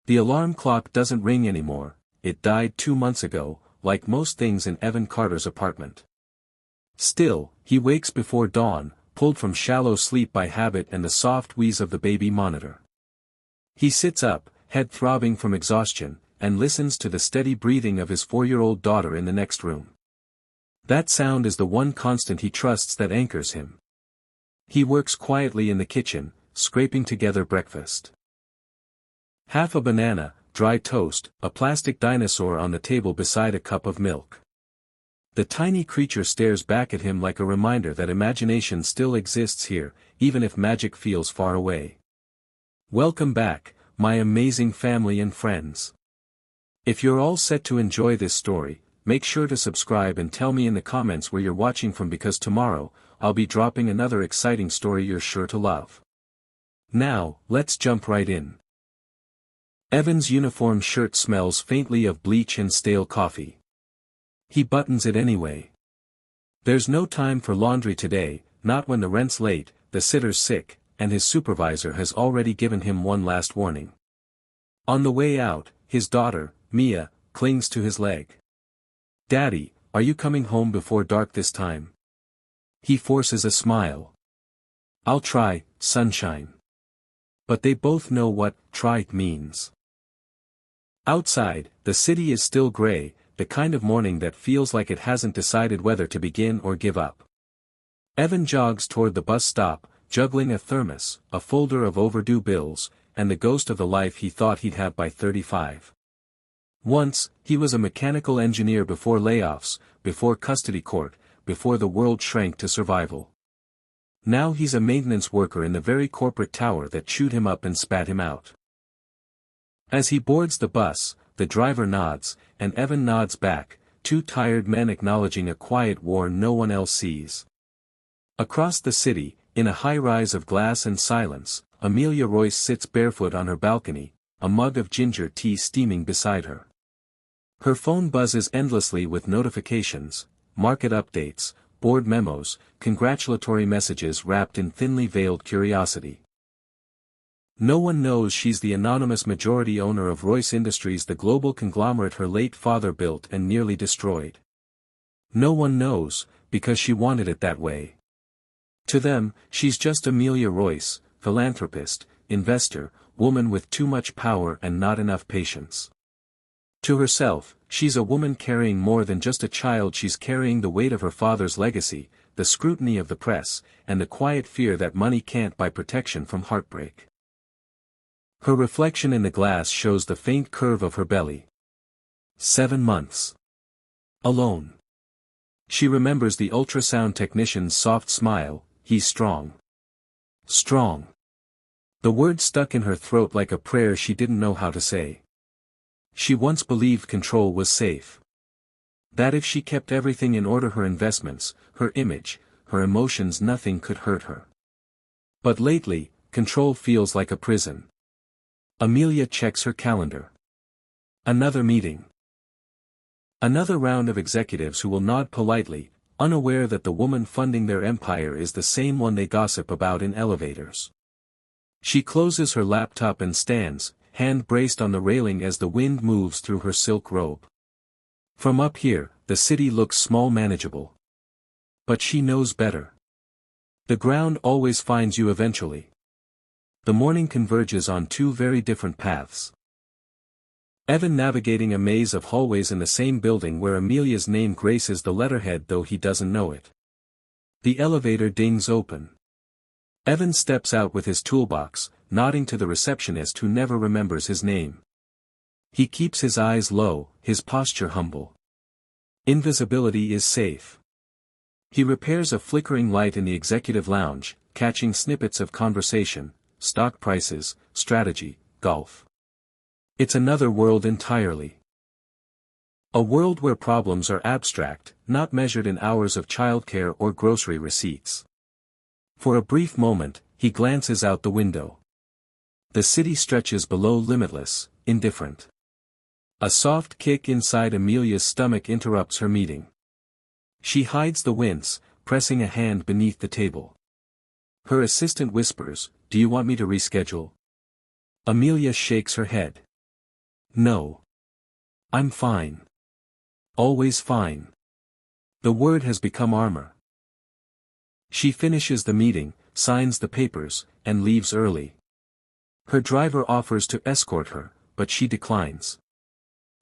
The alarm clock doesn't ring anymore, it died 2 months ago, like most things in Evan Carter's apartment. Still, he wakes before dawn, pulled from shallow sleep by habit and the soft wheeze of the baby monitor. He sits up, head throbbing from exhaustion, and listens to the steady breathing of his 4-year-old daughter in the next room. That sound is the one constant he trusts that anchors him. He works quietly in the kitchen, scraping together breakfast. Half a banana, dry toast, a plastic dinosaur on the table beside a cup of milk. The tiny creature stares back at him like a reminder that imagination still exists here, even if magic feels far away. Welcome back, my amazing family and friends. If you're all set to enjoy this story, make sure to subscribe and tell me in the comments where you're watching from, because tomorrow, I'll be dropping another exciting story you're sure to love. Now, let's jump right in. Evan's uniform shirt smells faintly of bleach and stale coffee. He buttons it anyway. There's no time for laundry today, not when the rent's late, the sitter's sick, and his supervisor has already given him one last warning. On the way out, his daughter, Mia, clings to his leg. "Daddy, are you coming home before dark this time?" He forces a smile. "I'll try, sunshine." But they both know what "try" means. Outside, the city is still gray, the kind of morning that feels like it hasn't decided whether to begin or give up. Evan jogs toward the bus stop, juggling a thermos, a folder of overdue bills, and the ghost of the life he thought he'd have by 35. Once, he was a mechanical engineer before layoffs, before custody court, before the world shrank to survival. Now he's a maintenance worker in the very corporate tower that chewed him up and spat him out. As he boards the bus, the driver nods, and Evan nods back, two tired men acknowledging a quiet war no one else sees. Across the city, in a high-rise of glass and silence, Amelia Royce sits barefoot on her balcony, a mug of ginger tea steaming beside her. Her phone buzzes endlessly with notifications, market updates, board memos, congratulatory messages wrapped in thinly veiled curiosity. No one knows she's the anonymous majority owner of Royce Industries, the global conglomerate her late father built and nearly destroyed. No one knows, because she wanted it that way. To them, she's just Amelia Royce, philanthropist, investor, woman with too much power and not enough patience. To herself, she's a woman carrying more than just a child. She's carrying the weight of her father's legacy, the scrutiny of the press, and the quiet fear that money can't buy protection from heartbreak. Her reflection in the glass shows the faint curve of her belly. 7 months. Alone. She remembers the ultrasound technician's soft smile, "He's strong." Strong. The word stuck in her throat like a prayer she didn't know how to say. She once believed control was safe. That if she kept everything in order, her investments, her image, her emotions, nothing could hurt her. But lately, control feels like a prison. Amelia checks her calendar. Another meeting. Another round of executives who will nod politely, unaware that the woman funding their empire is the same one they gossip about in elevators. She closes her laptop and stands, hand braced on the railing as the wind moves through her silk robe. From up here, the city looks small, manageable. But she knows better. The ground always finds you eventually. The morning converges on two very different paths. Evan navigating a maze of hallways in the same building where Amelia's name graces the letterhead, though he doesn't know it. The elevator dings open. Evan steps out with his toolbox, nodding to the receptionist who never remembers his name. He keeps his eyes low, his posture humble. Invisibility is safe. He repairs a flickering light in the executive lounge, catching snippets of conversation, stock prices, strategy, golf. It's another world entirely. A world where problems are abstract, not measured in hours of childcare or grocery receipts. For a brief moment, he glances out the window. The city stretches below, limitless, indifferent. A soft kick inside Amelia's stomach interrupts her meeting. She hides the wince, pressing a hand beneath the table. Her assistant whispers, "Do you want me to reschedule?" Amelia shakes her head. No. I'm fine. Always fine. The word has become armor. She finishes the meeting, signs the papers, and leaves early. Her driver offers to escort her, but she declines.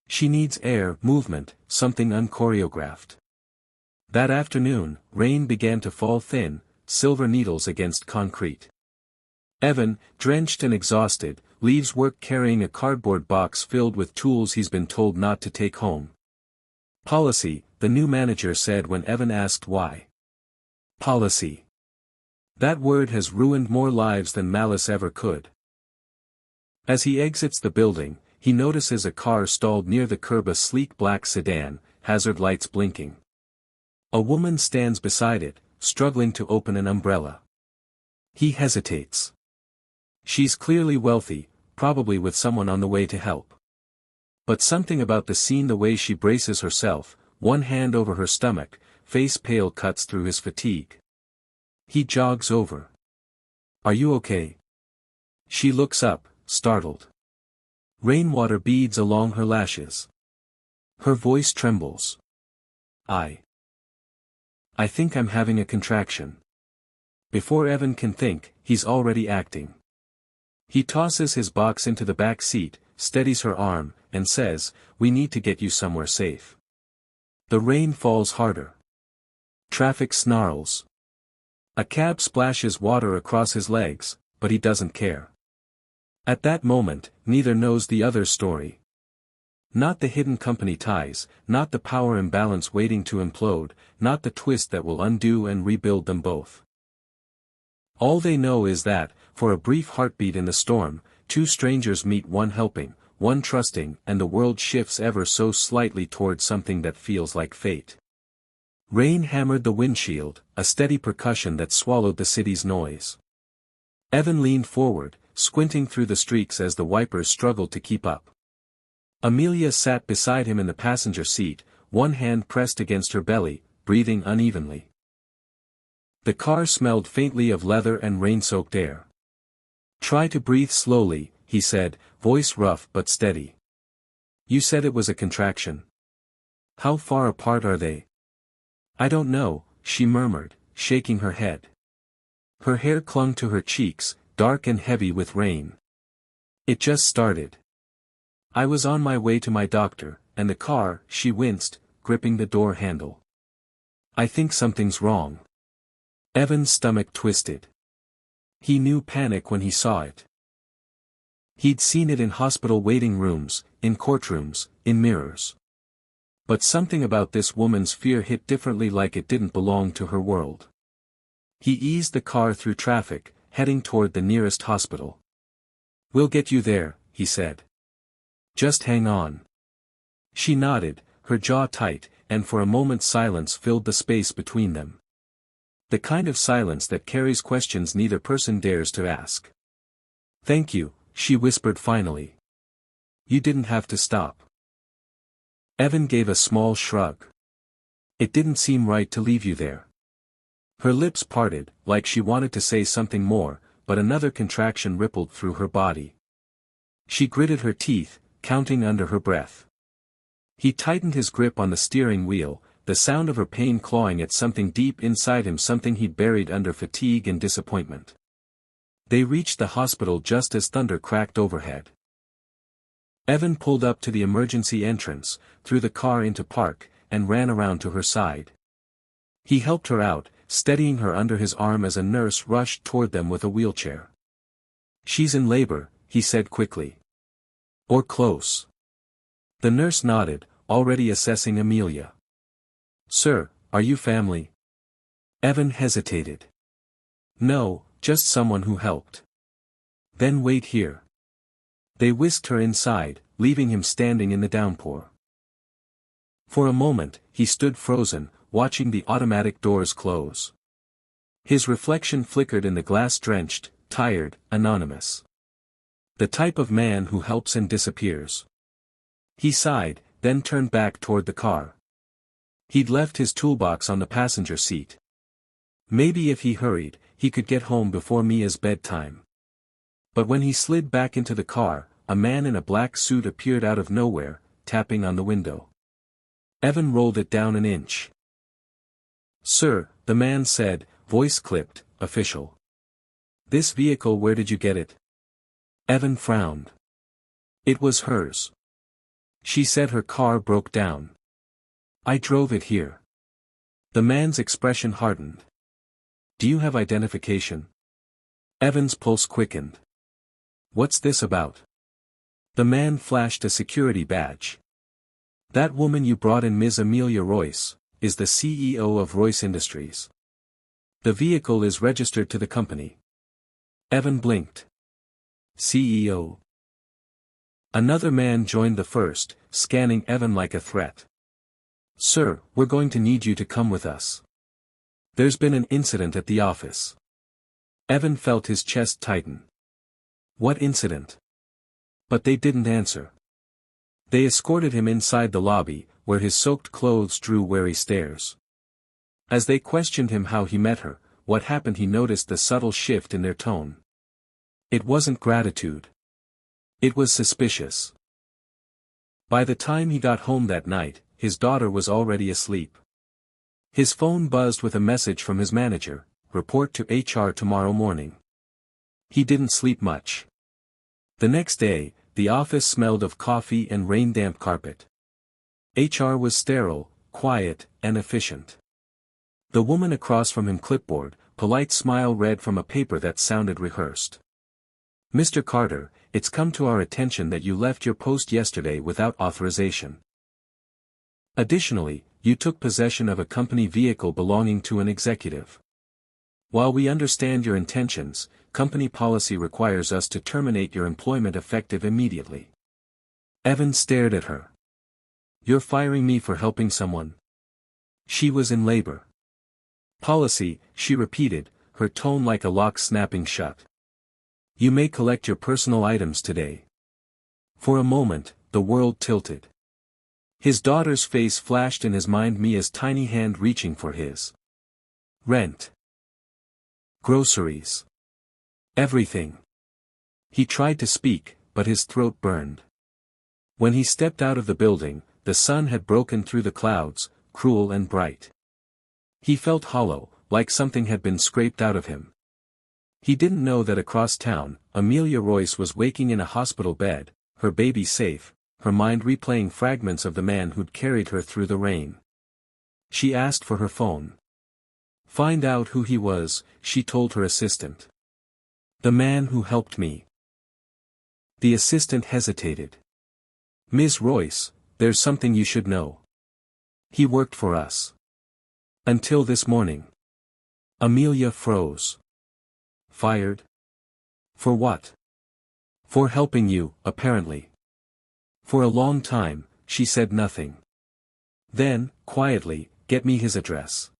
She needs air, movement, something unchoreographed. That afternoon, rain began to fall thin, silver needles against concrete. Evan, drenched and exhausted, leaves work carrying a cardboard box filled with tools he's been told not to take home. Policy, the new manager said when Evan asked why. Policy. That word has ruined more lives than malice ever could. As he exits the building, he notices a car stalled near the curb, a sleek black sedan, hazard lights blinking. A woman stands beside it, struggling to open an umbrella. He hesitates. She's clearly wealthy, probably with someone on the way to help. But something about the scene, the way she braces herself, one hand over her stomach, face pale, cuts through his fatigue. He jogs over. "Are you okay?" She looks up, startled. Rainwater beads along her lashes. Her voice trembles. I think I'm having a contraction." Before Evan can think, he's already acting. He tosses his box into the back seat, steadies her arm, and says, "We need to get you somewhere safe." The rain falls harder. Traffic snarls. A cab splashes water across his legs, but he doesn't care. At that moment, neither knows the other's story. Not the hidden company ties, not the power imbalance waiting to implode, not the twist that will undo and rebuild them both. All they know is that, for a brief heartbeat in the storm, two strangers meet, one helping, one trusting, and the world shifts ever so slightly towards something that feels like fate. Rain hammered the windshield, a steady percussion that swallowed the city's noise. Evan leaned forward, squinting through the streaks as the wipers struggled to keep up. Amelia sat beside him in the passenger seat, one hand pressed against her belly, breathing unevenly. The car smelled faintly of leather and rain-soaked air. "Try to breathe slowly," he said, voice rough but steady. "You said it was a contraction. How far apart are they?" "I don't know," she murmured, shaking her head. Her hair clung to her cheeks, dark and heavy with rain. "It just started. I was on my way to my doctor, and the car," she winced, gripping the door handle. "I think something's wrong." Evan's stomach twisted. He knew panic when he saw it. He'd seen it in hospital waiting rooms, in courtrooms, in mirrors. But something about this woman's fear hit differently, like it didn't belong to her world. He eased the car through traffic, heading toward the nearest hospital. "We'll get you there," he said. "Just hang on." She nodded, her jaw tight, and for a moment silence filled the space between them. The kind of silence that carries questions neither person dares to ask. "Thank you," she whispered finally. "You didn't have to stop." Evan gave a small shrug. "It didn't seem right to leave you there." Her lips parted, like she wanted to say something more, but another contraction rippled through her body. She gritted her teeth, counting under her breath. He tightened his grip on the steering wheel, the sound of her pain clawing at something deep inside him, something he'd buried under fatigue and disappointment. They reached the hospital just as thunder cracked overhead. Evan pulled up to the emergency entrance, threw the car into park, and ran around to her side. He helped her out, steadying her under his arm as a nurse rushed toward them with a wheelchair. "She's in labor," he said quickly. "Or close." The nurse nodded, already assessing Amelia. "Sir, are you family?" Evan hesitated. "No, just someone who helped." "Then wait here." They whisked her inside, leaving him standing in the downpour. For a moment, he stood frozen, watching the automatic doors close. His reflection flickered in the glass-drenched, tired, anonymous. The type of man who helps and disappears. He sighed, then turned back toward the car. He'd left his toolbox on the passenger seat. Maybe if he hurried, he could get home before Mia's bedtime. But when he slid back into the car, a man in a black suit appeared out of nowhere, tapping on the window. Evan rolled it down an inch. "Sir," the man said, voice clipped, "official. This vehicle, where did you get it?" Evan frowned. It was hers. She said her car broke down. "I drove it here." The man's expression hardened. "Do you have identification?" Evan's pulse quickened. "What's this about?" The man flashed a security badge. "That woman you brought in, Ms. Amelia Royce, is the CEO of Royce Industries. The vehicle is registered to the company." Evan blinked. "CEO?" Another man joined the first, scanning Evan like a threat. "Sir, we're going to need you to come with us. There's been an incident at the office." Evan felt his chest tighten. "What incident?" But they didn't answer. They escorted him inside the lobby, where his soaked clothes drew wary stares. As they questioned him how he met her, what happened, he noticed the subtle shift in their tone. It wasn't gratitude. It was suspicious. By the time he got home that night, his daughter was already asleep. His phone buzzed with a message from his manager: "Report to HR tomorrow morning." He didn't sleep much. The next day, the office smelled of coffee and rain-damp carpet. HR was sterile, quiet, and efficient. The woman across from him clipboard, polite smile read from a paper that sounded rehearsed. "Mr. Carter, it's come to our attention that you left your post yesterday without authorization. Additionally, you took possession of a company vehicle belonging to an executive. While we understand your intentions, company policy requires us to terminate your employment effective immediately." Evan stared at her. "You're firing me for helping someone?" She was in labor. "Policy," she repeated, her tone like a lock snapping shut. "You may collect your personal items today." For a moment, the world tilted. His daughter's face flashed in his mind, Mia's tiny hand reaching for his. Rent. Groceries. Everything. He tried to speak, but his throat burned. When he stepped out of the building, the sun had broken through the clouds, cruel and bright. He felt hollow, like something had been scraped out of him. He didn't know that across town, Amelia Royce was waking in a hospital bed, her baby safe, her mind replaying fragments of the man who'd carried her through the rain. She asked for her phone. "Find out who he was," she told her assistant. "The man who helped me." The assistant hesitated. "Ms. Royce, there's something you should know. He worked for us. Until this morning." Amelia froze. "Fired? For what?" "For helping you, apparently." For a long time, she said nothing. Then, quietly, "Get me his address."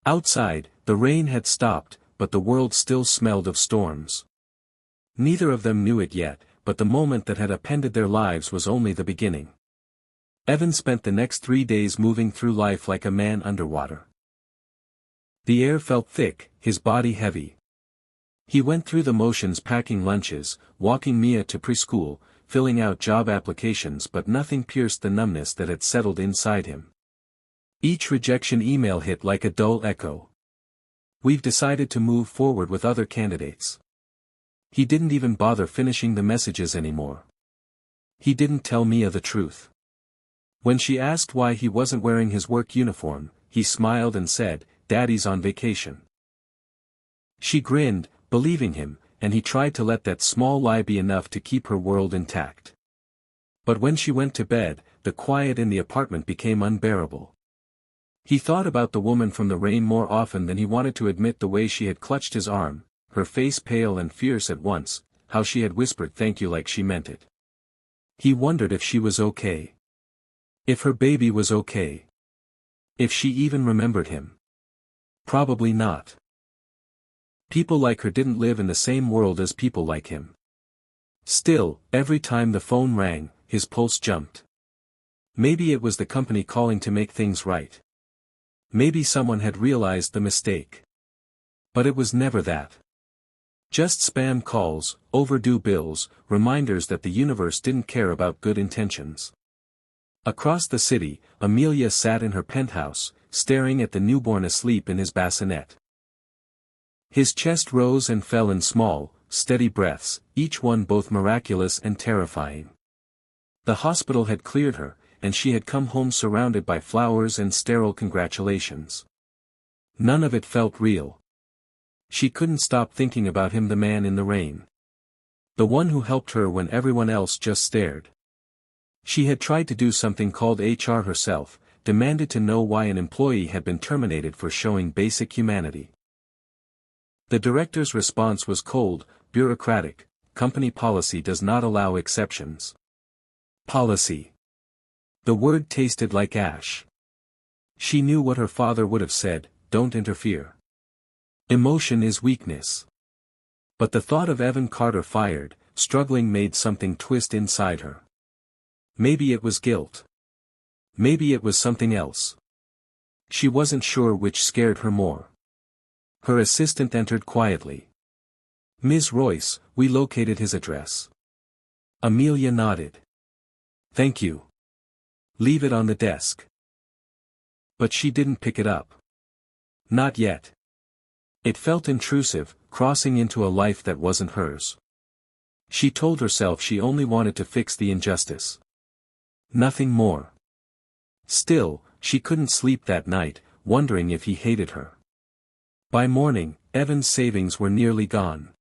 Outside, the rain had stopped, but the world still smelled of storms. Neither of them knew it yet, but the moment that had upended their lives was only the beginning. Evan spent the next 3 days moving through life like a man underwater. The air felt thick, his body heavy. He went through the motions, packing lunches, walking Mia to preschool, filling out job applications, but nothing pierced the numbness that had settled inside him. Each rejection email hit like a dull echo. "We've decided to move forward with other candidates." He didn't even bother finishing the messages anymore. He didn't tell Mia the truth. When she asked why he wasn't wearing his work uniform, he smiled and said, "Daddy's on vacation." She grinned, believing him, and he tried to let that small lie be enough to keep her world intact. But when she went to bed, the quiet in the apartment became unbearable. He thought about the woman from the rain more often than he wanted to admit, the way she had clutched his arm, her face pale and fierce at once, how she had whispered thank you like she meant it. He wondered if she was okay. If her baby was okay. If she even remembered him. Probably not. People like her didn't live in the same world as people like him. Still, every time the phone rang, his pulse jumped. Maybe it was the company calling to make things right. Maybe someone had realized the mistake. But it was never that. Just spam calls, overdue bills, reminders that the universe didn't care about good intentions. Across the city, Amelia sat in her penthouse, staring at the newborn asleep in his bassinet. His chest rose and fell in small, steady breaths, each one both miraculous and terrifying. The hospital had cleared her, and she had come home surrounded by flowers and sterile congratulations. None of it felt real. She couldn't stop thinking about him, the man in the rain. The one who helped her when everyone else just stared. She had tried to do something called HR herself, demanded to know why an employee had been terminated for showing basic humanity. The director's response was cold, bureaucratic. Company policy does not allow exceptions. Policy. The word tasted like ash. She knew what her father would have said, don't interfere. Emotion is weakness. But the thought of Evan Carter fired, struggling made something twist inside her. Maybe it was guilt. Maybe it was something else. She wasn't sure which scared her more. Her assistant entered quietly. Ms. Royce, we located his address. Amelia nodded. Thank you. Leave it on the desk. But she didn't pick it up. Not yet. It felt intrusive, crossing into a life that wasn't hers. She told herself she only wanted to fix the injustice. Nothing more. Still, she couldn't sleep that night, wondering if he hated her. By morning, Evan's savings were nearly gone.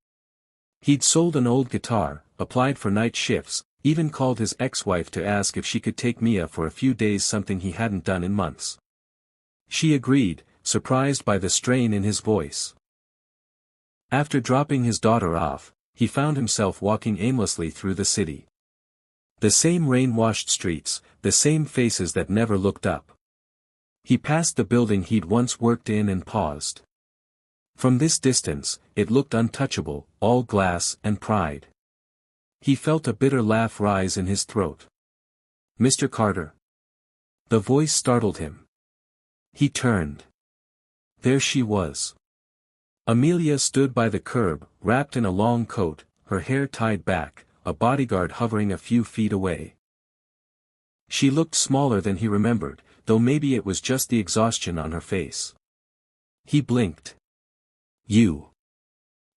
He'd sold an old guitar, applied for night shifts, even called his ex-wife to ask if she could take Mia for a few days, something he hadn't done in months. She agreed, surprised by the strain in his voice. After dropping his daughter off, he found himself walking aimlessly through the city. The same rain-washed streets, the same faces that never looked up. He passed the building he'd once worked in and paused. From this distance, it looked untouchable, all glass and pride. He felt a bitter laugh rise in his throat. Mr. Carter. The voice startled him. He turned. There she was. Amelia stood by the curb, wrapped in a long coat, her hair tied back, a bodyguard hovering a few feet away. She looked smaller than he remembered, though maybe it was just the exhaustion on her face. He blinked. You.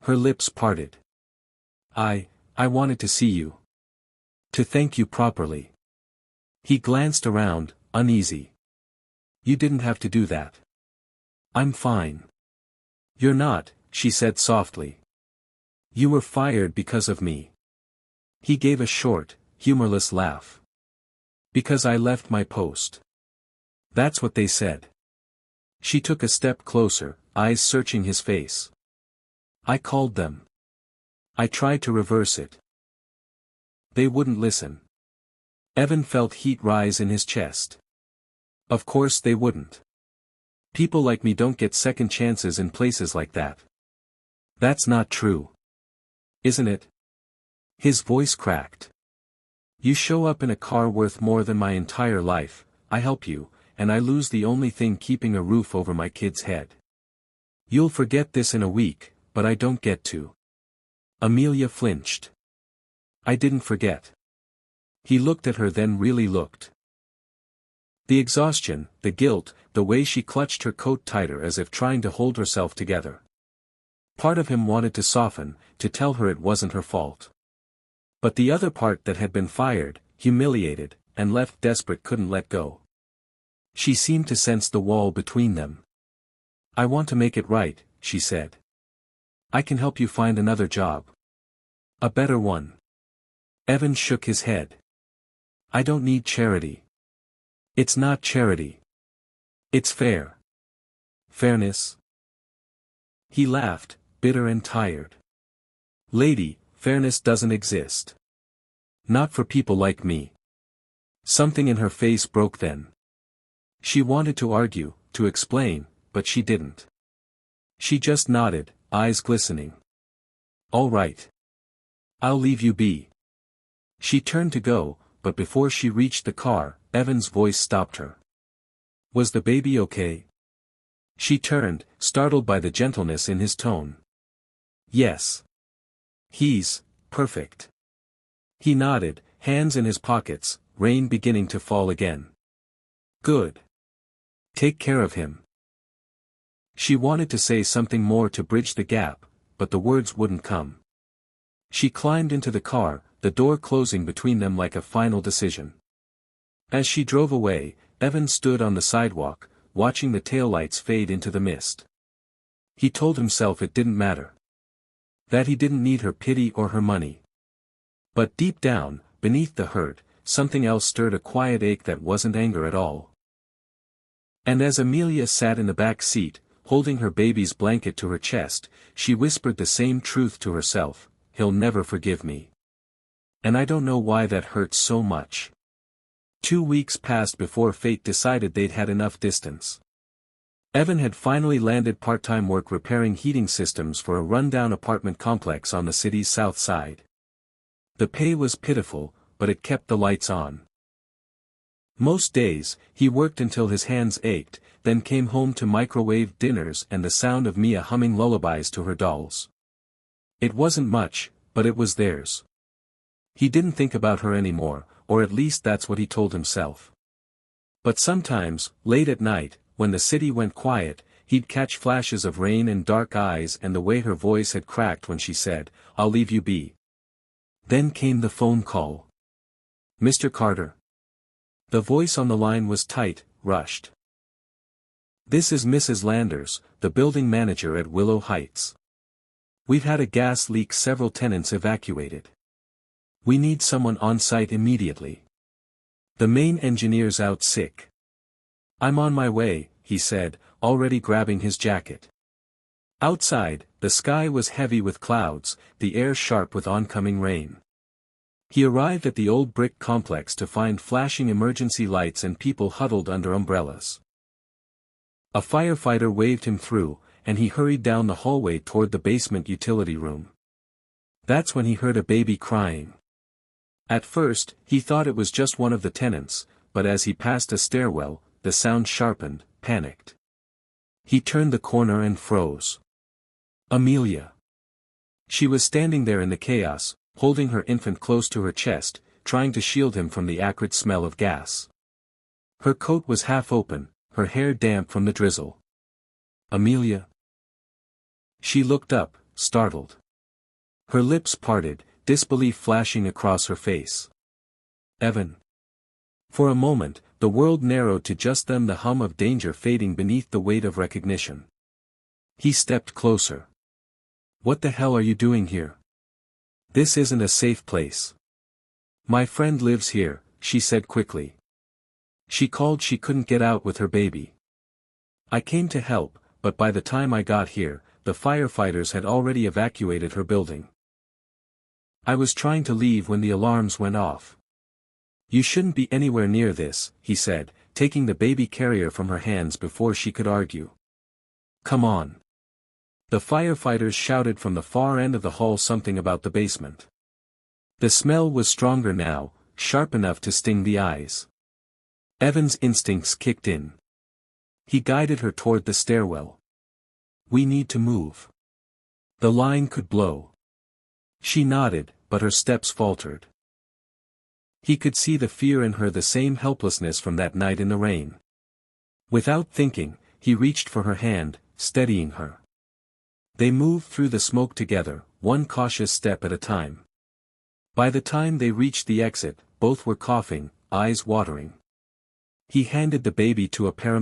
Her lips parted. I wanted to see you. To thank you properly. He glanced around, uneasy. You didn't have to do that. I'm fine. You're not, she said softly. You were fired because of me. He gave a short, humorless laugh. Because I left my post. That's what they said. She took a step closer, eyes searching his face. I called them. I tried to reverse it. They wouldn't listen. Evan felt heat rise in his chest. Of course they wouldn't. People like me don't get second chances in places like that. That's not true. Isn't it? His voice cracked. You show up in a car worth more than my entire life, I help you, and I lose the only thing keeping a roof over my kid's head. You'll forget this in a week, but I don't get to. Amelia flinched. I didn't forget. He looked at her, then really looked. The exhaustion, the guilt, the way she clutched her coat tighter as if trying to hold herself together. Part of him wanted to soften, to tell her it wasn't her fault. But the other part that had been fired, humiliated, and left desperate couldn't let go. She seemed to sense the wall between them. I want to make it right, she said. I can help you find another job. A better one. Evan shook his head. I don't need charity. It's not charity. It's fair. Fairness. He laughed, bitter and tired. Lady, fairness doesn't exist. Not for people like me. Something in her face broke then. She wanted to argue, to explain, but she didn't. She just nodded, eyes glistening. All right. I'll leave you be. She turned to go, but before she reached the car, Evan's voice stopped her. Was the baby okay? She turned, startled by the gentleness in his tone. Yes. He's perfect. He nodded, hands in his pockets, rain beginning to fall again. Good. Take care of him. She wanted to say something more to bridge the gap, but the words wouldn't come. She climbed into the car, the door closing between them like a final decision. As she drove away, Evan stood on the sidewalk, watching the taillights fade into the mist. He told himself it didn't matter. That he didn't need her pity or her money. But deep down, beneath the hurt, something else stirred, a quiet ache that wasn't anger at all. And as Amelia sat in the back seat, holding her baby's blanket to her chest, she whispered the same truth to herself: he'll never forgive me. And I don't know why that hurts so much. 2 weeks passed before fate decided they'd had enough distance. Evan had finally landed part-time work repairing heating systems for a rundown apartment complex on the city's south side. The pay was pitiful, but it kept the lights on. Most days, he worked until his hands ached, then came home to microwave dinners and the sound of Mia humming lullabies to her dolls. It wasn't much, but it was theirs. He didn't think about her anymore, or at least that's what he told himself. But sometimes, late at night, when the city went quiet, he'd catch flashes of rain and dark eyes and the way her voice had cracked when she said, "I'll leave you be." Then came the phone call. "Mr. Carter." The voice on the line was tight, rushed. "This is Mrs. Landers, the building manager at Willow Heights. We've had a gas leak, several tenants evacuated. We need someone on site immediately. The main engineer's out sick." "I'm on my way," he said, already grabbing his jacket. Outside, the sky was heavy with clouds, the air sharp with oncoming rain. He arrived at the old brick complex to find flashing emergency lights and people huddled under umbrellas. A firefighter waved him through, and he hurried down the hallway toward the basement utility room. That's when he heard a baby crying. At first, he thought it was just one of the tenants, but as he passed a stairwell, the sound sharpened, panicked. He turned the corner and froze. Amelia. She was standing there in the chaos, holding her infant close to her chest, trying to shield him from the acrid smell of gas. Her coat was half open, her hair damp from the drizzle. "Amelia?" She looked up, startled. Her lips parted, disbelief flashing across her face. "Evan." For a moment, the world narrowed to just them, the hum of danger fading beneath the weight of recognition. He stepped closer. "What the hell are you doing here? This isn't a safe place." "My friend lives here," she said quickly. "She called she couldn't get out with her baby. I came to help, but by the time I got here, the firefighters had already evacuated her building. I was trying to leave when the alarms went off." "You shouldn't be anywhere near this," he said, taking the baby carrier from her hands before she could argue. "Come on." The firefighters shouted from the far end of the hall something about the basement. The smell was stronger now, sharp enough to sting the eyes. Evan's instincts kicked in. He guided her toward the stairwell. "We need to move. The line could blow." She nodded, but her steps faltered. He could see the fear in her, the same helplessness from that night in the rain. Without thinking, he reached for her hand, steadying her. They moved through the smoke together, one cautious step at a time. By the time they reached the exit, both were coughing, eyes watering. He handed the baby to a paramedic.